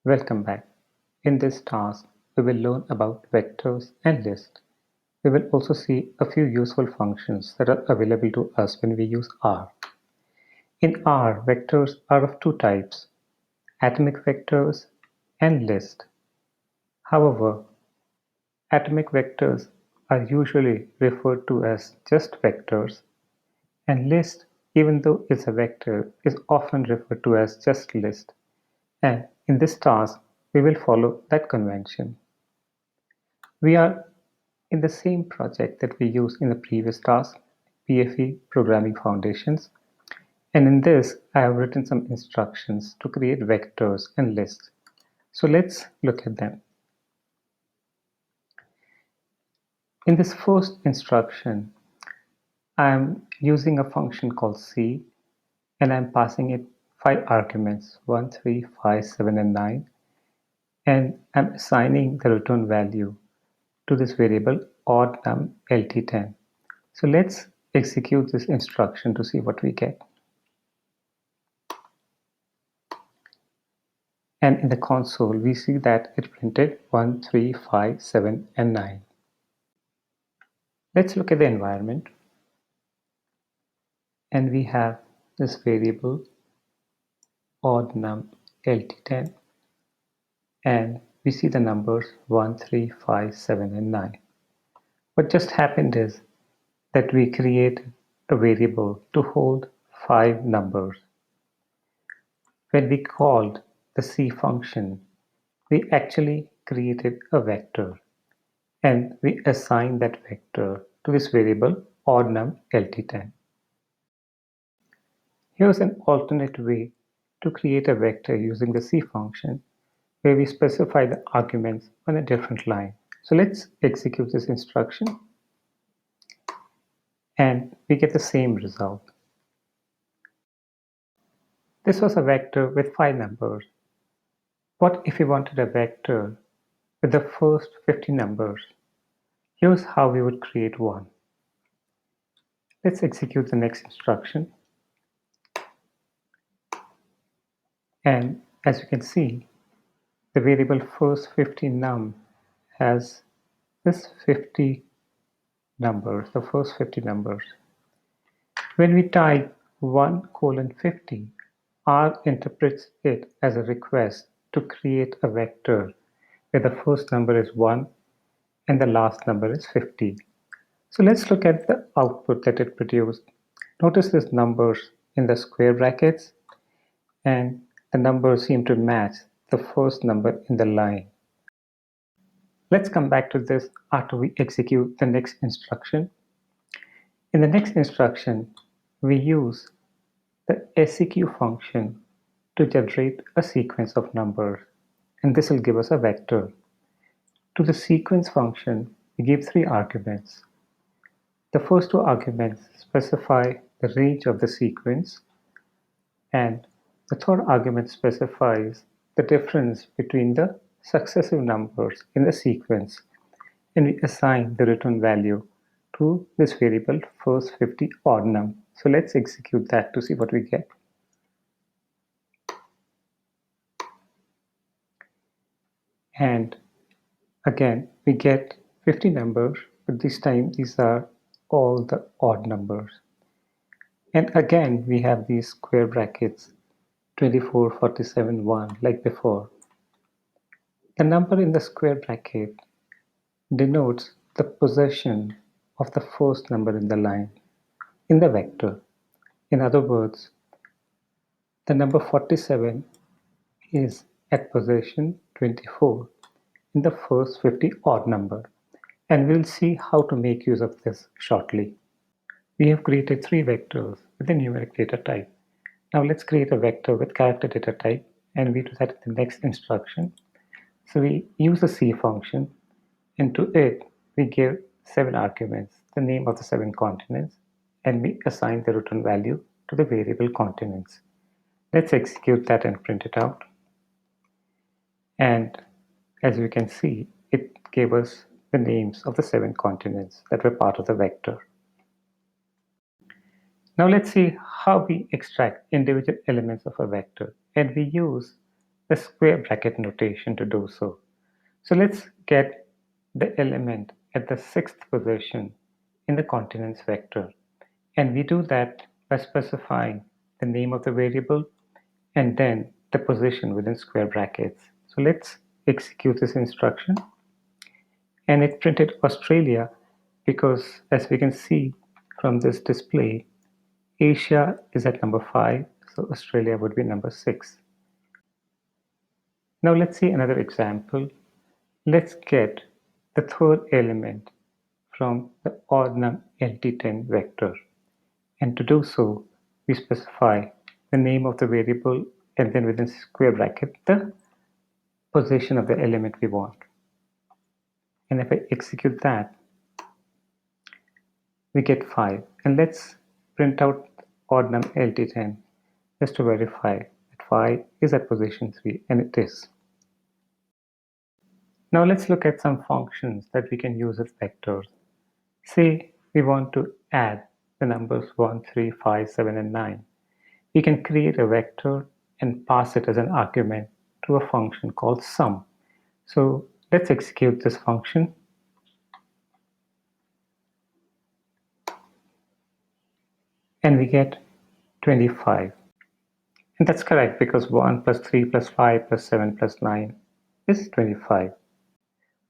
Welcome back. In this task, we will learn about vectors and lists. We will also see a few useful functions that are available to us when we use R. In R, vectors are of two types, atomic vectors and list. However, atomic vectors are usually referred to as just vectors, and list, even though it's a vector, is often referred to as just list. And in this task, we will follow that convention. We are in the same project that we used in the previous task, PFE Programming Foundations. And in this, I have written some instructions to create vectors and lists. So let's look at them. In this first instruction, I am using a function called C, and I'm passing it 5 arguments, 1, 3, 5, 7, and 9. And I'm assigning the return value to this variable oddNum LT10. So let's execute this instruction to see what we get. And in the console, we see that it printed 1, 3, 5, 7, and 9. Let's look at the environment. And we have this variable oddNum LT10. And we see the numbers 1, 3, 5, 7, and 9. What just happened is that we created a variable to hold 5 numbers. When we called the C function, we actually created a vector, and we assigned that vector to this variable oddNum LT10. Here's an alternate way to create a vector using the C function, where we specify the arguments on a different line. So let's execute this instruction, and we get the same result. This was a vector with 5 numbers. What if we wanted a vector with the first 50 numbers? Here's how we would create one. Let's execute the next instruction. And as you can see, the variable first 50 num has this 50 numbers, the first 50 numbers. When we type 1:50, R interprets it as a request to create a vector where the first number is 1 and the last number is 50. So let's look at the output that it produced. Notice these numbers in the square brackets, and the numbers seem to match the first number in the line. Let's come back to this after we execute the next instruction. In the next instruction, we use the seq function to generate a sequence of numbers, and this will give us a vector. To the sequence function, we give 3 arguments. The first 2 arguments specify the range of the sequence, and the third argument specifies the difference between the successive numbers in the sequence, and we assign the return value to this variable first 50 oddNum. So let's execute that to see what we get. And again, we get 50 numbers, but this time these are all the odd numbers. And again, we have these square brackets, 24, 47, 1, like before. The number in the square bracket denotes the possession of the first number in the line, in the vector. In other words, the number 47 is at position 24 in the first 50 odd number, and we'll see how to make use of this shortly. We have created 3 vectors with a numeric data type. Now let's create a vector with character data type, and we do that in the next instruction. So we use the C function, and to it we give 7 arguments, the name of the 7 continents, and we assign the return value to the variable continents. Let's execute that and print it out. And as you can see, it gave us the names of the 7 continents that were part of the vector. Now let's see how we extract individual elements of a vector, and we use the square bracket notation to do so. So let's get the element at the 6th position in the continents vector. And we do that by specifying the name of the variable and then the position within square brackets. So let's execute this instruction. And it printed Australia because, as we can see from this display, Asia is at number 5, so Australia would be number 6. Now let's see another example. Let's get the third element from the odd num LT10 vector. And to do so, we specify the name of the variable and then within square bracket the position of the element we want. And if I execute that, we get 5. And let's print out odd num LT10 just to verify that 5 is at position 3, and it is. Now let's look at some functions that we can use as vectors. Say we want to add the numbers 1, 3, 5, 7, and 9. We can create a vector and pass it as an argument to a function called sum. So let's execute this function. And we get 25. And that's correct because 1 plus 3 plus 5 plus 7 plus 9 is 25.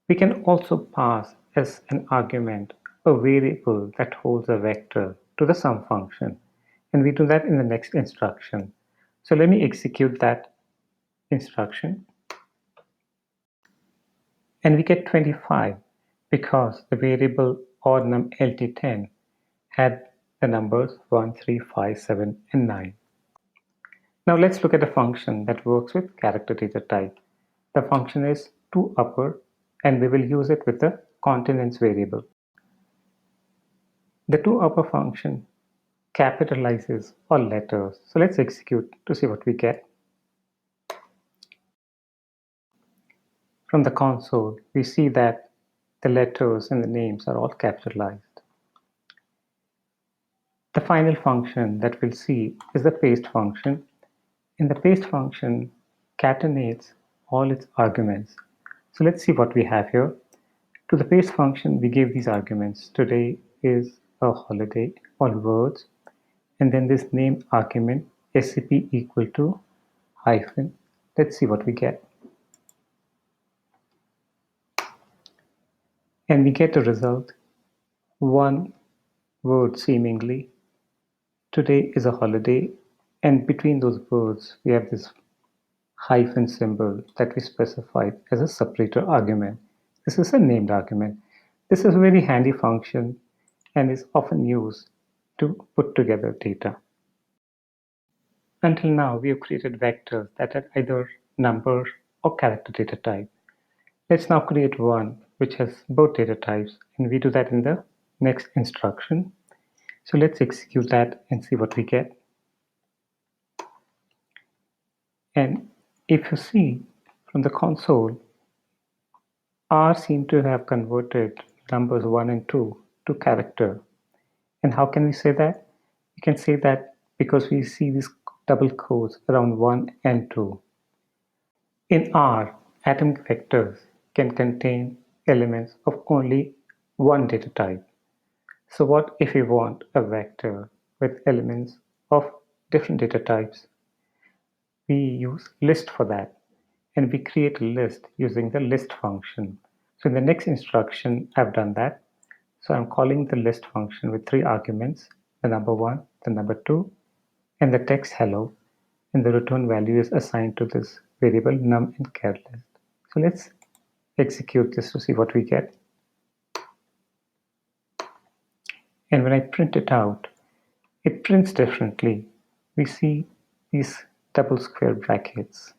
We can also pass as an argument a variable that holds a vector to the sum function. And we do that in the next instruction. So let me execute that instruction. And we get 25 because the variable odd num LT10 had the numbers 1, 3, 5, 7, and 9. Now let's look at a function that works with character data type. The function is toUpper, and we will use it with the continents variable. The toUpper function capitalizes all letters. So let's execute to see what we get. From the console, we see that the letters and the names are all capitalized. The final function that we'll see is the paste function. And the paste function concatenates all its arguments. So let's see what we have here. To the paste function, we gave these arguments. Today is a holiday, all words. And then this name argument, SCP equal to hyphen. Let's see what we get. And we get a result, one word seemingly. Today is a holiday. And between those words, we have this hyphen symbol that we specified as a separator argument. This is a named argument. This is a very handy function and is often used to put together data. Until now, we have created vectors that are either number or character data type. Let's now create one which has both data types, and we do that in the next instruction. So let's execute that and see what we get. And if you see from the console, R seemed to have converted numbers 1 and 2 to character. And how can we say that? We can say that because we see these double quotes around 1 and 2. In R, atomic vectors can contain elements of only one data type. So what if we want a vector with elements of different data types? We use list for that, and we create a list using the list function. So in the next instruction, I've done that. So I'm calling the list function with 3 arguments, the number 1, the number 2, and the text hello, and the return value is assigned to this variable num and char list. So let's execute this to see what we get. And when I print it out, it prints differently. We see these double square brackets.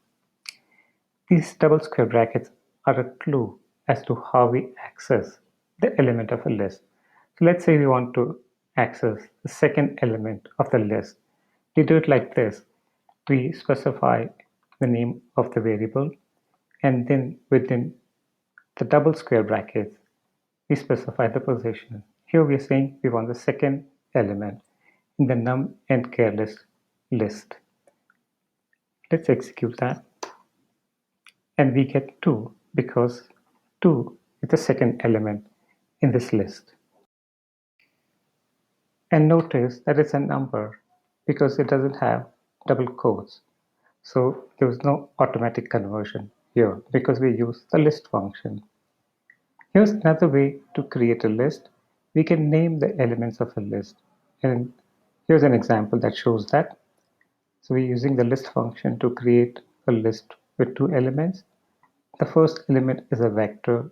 These double square brackets are a clue as to how we access the element of a list. So let's say we want to access the second element of the list. We do it like this. We specify the name of the variable, and then within the double square brackets, we specify the position. Here we are saying we want the second element in the num and char list. Let's execute that. and we get 2 because 2 is the second element in this list. And notice that it's a number because it doesn't have double quotes. So there was no automatic conversion here because we use the list function. Here's another way to create a list. We can name the elements of a list. And here's an example that shows that. So we're using the list function to create a list with 2 elements. The first element is a vector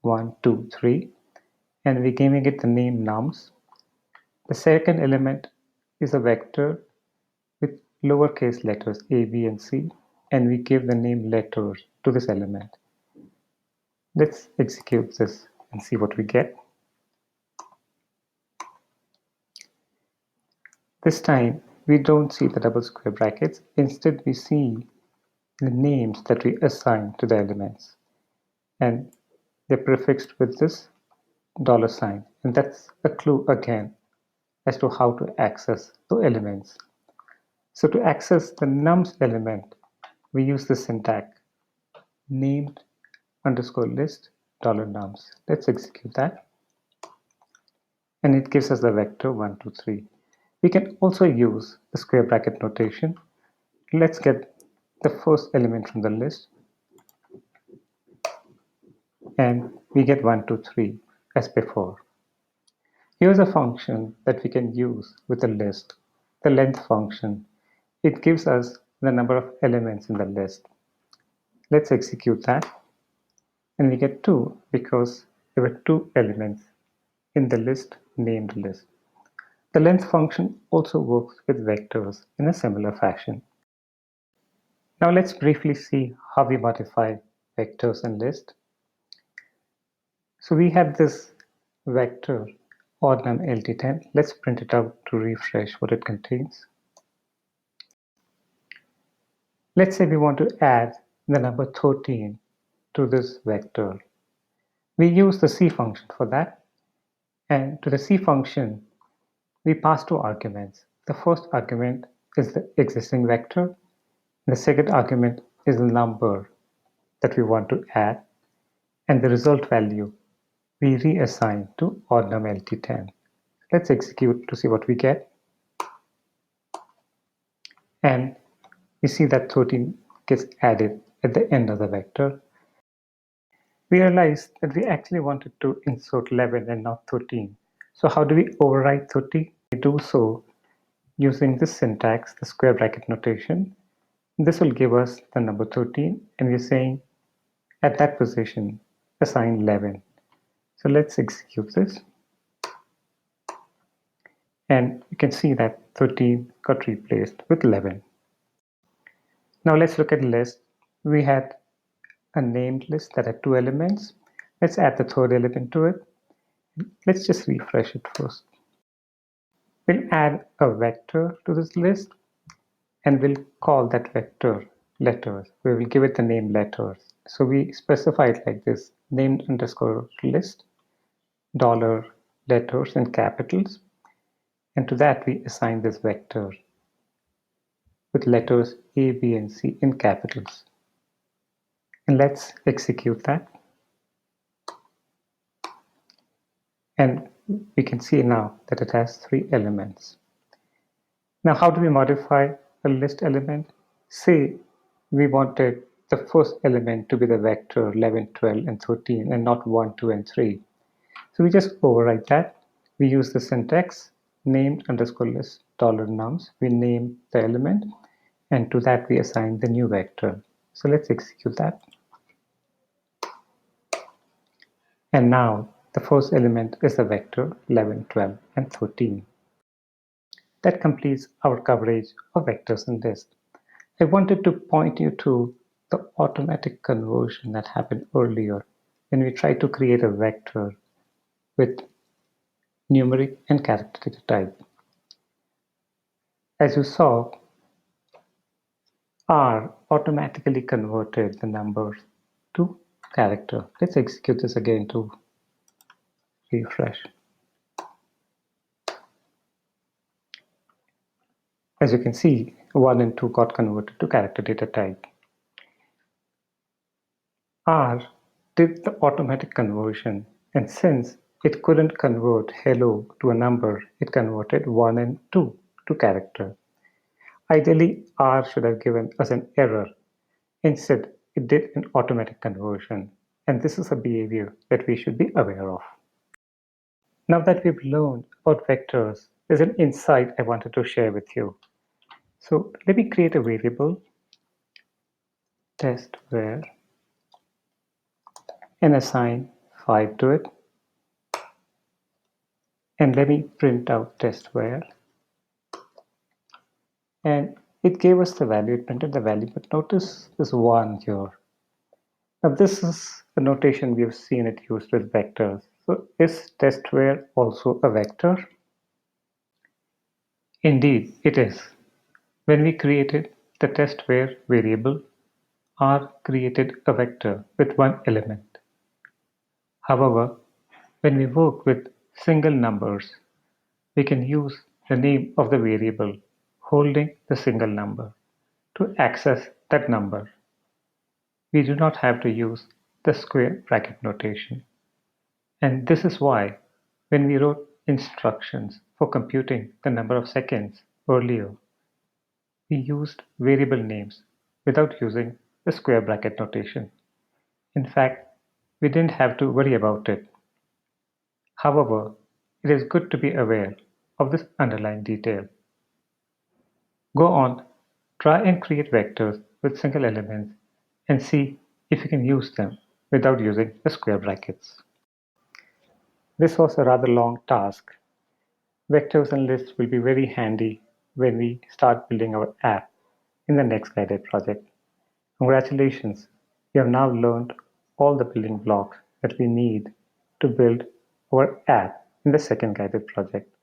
1, 2, 3, and we're giving it the name nums. The second element is a vector with lowercase letters a, b, and c, and we give the name letters to this element. Let's execute this and see what we get. This time, we don't see the double square brackets. Instead, we see the names that we assign to the elements. And they're prefixed with this $sign. And that's a clue again as to how to access the elements. So to access the nums element, we use the syntax named underscore list $nums. Let's execute that. And it gives us the vector 1, 2, 3. We can also use the square bracket notation. Let's get the first element from the list, and we get 1, 2, 3 as before. Here's a function that we can use with a list, the length function. It gives us the number of elements in the list. Let's execute that, and we get 2 because there were 2 elements in the list named list. The length function also works with vectors in a similar fashion. Now let's briefly see how we modify vectors in list. So we have this vector ordnum LT10. Let's print it out to refresh what it contains. Let's say we want to add the number 13 to this vector. We use the C function for that. And to the C function, we pass 2 arguments. The first argument is the existing vector. The second argument is the number that we want to add. And the result value we reassign to ordnum LT10. Let's execute to see what we get. And we see that 13 gets added at the end of the vector. We realized that we actually wanted to insert 11 and not 13. So how do we override 13? We do so using this syntax, the square bracket notation. This will give us the number 13, and we're saying at that position, assign 11. So let's execute this. And you can see that 13 got replaced with 11. Now let's look at list. We had a named list that had 2 elements. Let's add the third element to it. Let's just refresh it first. We'll add a vector to this list, and we'll call that vector letters. We will give it the name letters. So we specify it like this: named underscore list, dollar letters in capitals, and to that we assign this vector with letters A, B, and C in capitals. And let's execute that. And we can see now that it has 3 elements. Now, how do we modify a list element? Say we wanted the first element to be the vector 11, 12, and 13, and not 1, 2, and 3. So we just overwrite that. We use the syntax named underscore list $nums. We name the element, and to that we assign the new vector. So let's execute that. And now the first element is the vector 11, 12, and 13. That completes our coverage of vectors in list. I wanted to point you to the automatic conversion that happened earlier when we tried to create a vector with numeric and character data type. As you saw, R automatically converted the numbers to character. Let's execute this again to refresh. As you can see, 1 and 2 got converted to character data type. R did the automatic conversion, and since it couldn't convert hello to a number, it converted 1 and 2 to character. Ideally, R should have given us an error. Instead, it did an automatic conversion, and this is a behavior that we should be aware of. Now that we've learned about vectors, there's an insight I wanted to share with you. So let me create a variable, test var, and assign 5 to it. And let me print out test var. And it gave us the value, it printed the value, but notice this 1 here. Now this is a notation we've seen it used with vectors. So is test var also a vector? Indeed, it is. When we created the test var variable, R created a vector with one element. However, when we work with single numbers, we can use the name of the variable holding the single number to access that number. We do not have to use the square bracket notation. And this is why when we wrote instructions for computing the number of seconds earlier, we used variable names without using the square bracket notation. In fact, we didn't have to worry about it. However, it is good to be aware of this underlying detail. Go on, try and create vectors with single elements and see if you can use them without using the square brackets. This was a rather long task. Vectors and lists will be very handy when we start building our app in the next guided project. Congratulations, you have now learned all the building blocks that we need to build our app in the second guided project.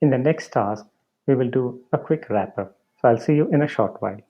In the next task, we will do a quick wrap up. So I'll see you in a short while.